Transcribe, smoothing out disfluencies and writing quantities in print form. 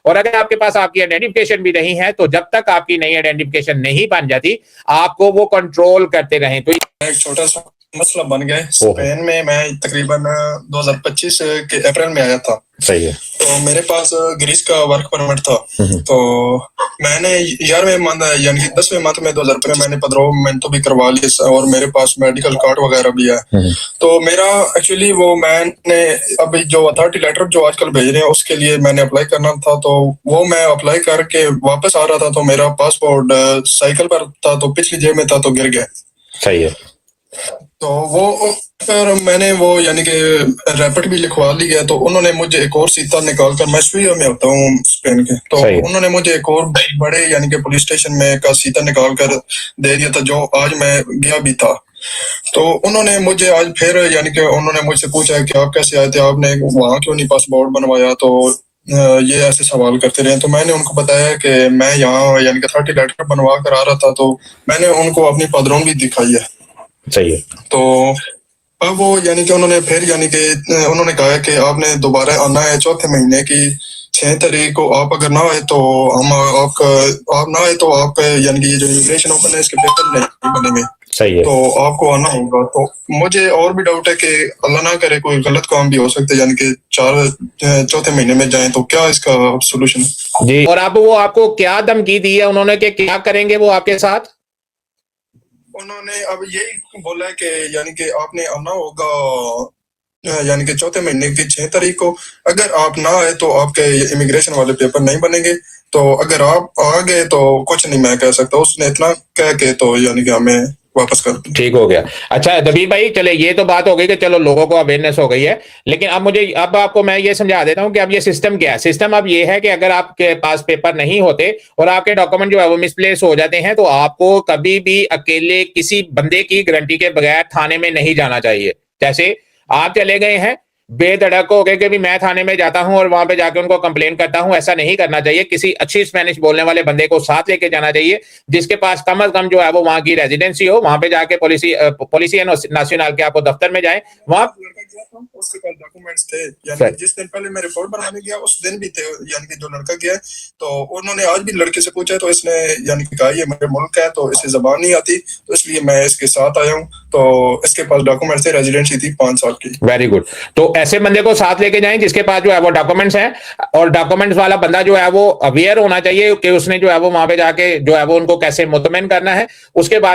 اور اگر آپ کے پاس آپ کی آئیڈینٹیفکیشن بھی نہیں ہے تو جب تک آپ کی نئی آئیڈینٹیفکیشن نہیں بن جاتی آپ کو وہ کنٹرول کرتے رہیں. تو ایک چھوٹا سا مسئلہ بن گیا اسپین میں تقریباً 2025 کے اپریل میں آیا تھا. صحیح ہے. تو میرے پاس گریس کا ورک پرمٹ تھا. تو میں نے 11ویں منتھ یعنی 10ویں منتھ میں 2015 میں نے پدرومنٹو بھی کروا لی اور میرے پاس میڈیکل کارڈ وغیرہ بھی ہے. تو میرا ایکچولی وہ میں نے ابھی جو اتھارٹی لیٹر جو آج کل بھیج رہے ہیں اس کے لیے میں نے اپلائی کرنا تھا. تو وہ میں اپلائی کر کے واپس آ رہا تھا تو میرا پاسپورٹ سائیکل پر تھا تو پچھلی جیب میں تھا تو گر گیا. صحیح ہے. تو وہ پھر میں نے وہ یعنی کہ ریپٹ بھی لکھوا لی ہے. تو انہوں نے مجھے ایک اور سیتا نکال کر, میں سوئیا میں ہوتا ہوں اسپین کے, تو انہوں نے مجھے ایک اور بڑے یعنی کہ پولیس اسٹیشن میں کا سیتا نکال کر دے دیا تھا جو آج میں گیا بھی تھا. تو انہوں نے مجھے آج پھر یعنی کہ انہوں نے مجھ سے پوچھا کہ آپ کیسے آئے تھے, آپ نے وہاں کیوں نہیں پاسپورٹ بنوایا, تو یہ ایسے سوال کرتے رہے. تو میں نے ان کو بتایا کہ میں یہاں یعنی کہ 30 لیٹر بنوا کر آ رہا تھا. تو میں نے ان کو اپنی پدرون بھی دکھائی ہے. صحیح ہے. تو اب وہ یعنی کہ انہوں نے پھر یعنی کہ انہوں نے کہا کہ آپ نے دوبارہ آنا ہے چوتھے مہینے کی 6 تاریخ کو. آپ اگر نہ آئے تو ہم آپ نہ آئے تو آپ یعنی کہ یہ جو امیگریشن اوپن ہے اس کے پیپر نہیں بنیں گے. صحیح ہے. تو آپ کو آنا ہوگا. تو مجھے اور بھی ڈاؤٹ ہے کہ اللہ نہ کرے کوئی غلط کام بھی ہو سکتا ہے یعنی کہ چوتھے مہینے میں جائیں, تو کیا اس کا سولوشن؟ جی, اور آپ کو کیا دھمکی دی ہے انہوں نے کہ کیا کریں گے وہ آپ کے ساتھ؟ انہوں نے اب یہی بولا ہے کہ یعنی کہ آپ نے آنا ہوگا یعنی کہ چوتھے مہینے کی 6 تاریخ کو. اگر آپ نہ آئے تو آپ کے امیگریشن والے پیپر نہیں بنیں گے. تو اگر آپ آ گئے تو کچھ نہیں میں کہہ سکتا. اس نے اتنا کہہ کے تو یعنی کہ ہمیں واپس کر دیں. ٹھیک ہو گیا. اچھا دبیر بھائی, چلے یہ تو بات ہو گئی کہ چلو لوگوں کو اویئرنیس ہو گئی ہے, لیکن اب آپ کو میں یہ سمجھا دیتا ہوں کہ اب یہ سسٹم کیا ہے. سسٹم اب یہ ہے کہ اگر آپ کے پاس پیپر نہیں ہوتے اور آپ کے ڈاکومنٹ جو ہے وہ مس پلیس ہو جاتے ہیں تو آپ کو کبھی بھی اکیلے کسی بندے کی گارنٹی کے بغیر تھانے میں نہیں جانا چاہیے. جیسے آپ چلے گئے ہیں بے دھڑک ہو گئے کہ میں تھانے میں جاتا ہوں اور وہاں پہ جا کے ان کو کمپلین کرتا ہوں, ایسا نہیں کرنا چاہیے. کسی اچھی اسپینش بولنے والے بندے کو ساتھ لے کے جانا چاہیے جس کے پاس کم از کم جو ہے وہ وہاں کی ریزیڈنسی ہو. وہاں پہ جا کے پولیسی نیشنل کے آپ کو دفتر میں جائیں, وہاں اس کے پاس ڈاکومنٹس تھے. یعنی جس دن پہلے میں رپورٹ بنانے گیا اس دن بھی تھے یعنی کہ جو لڑکا گیا تو انہوں نے آج بھی لڑکے سے پوچھا تو اس نے یعنی کہ کہا یہ میرے ملک ہے تو اسے زبان نہیں آتی تو اس لیے میں اس کے ساتھ آیا ہوں. تو اس کے پاس ڈاکومنٹس تھے, ریزیڈنسی تھی 5 سال کی. Very good. تو ایسے بندے کو ساتھ لے کے جائیں جس کے پاس جو ہے وہ ڈاکومنٹس ہیں, اور ڈاکومنٹس والا بندہ جو ہے وہ اویئر ہونا چاہیے کہ اس نے جو ہے وہ وہاں پہ جا کے جو ہے وہ ان کو کیسے مطمئن کرنا ہے. اس کے بعد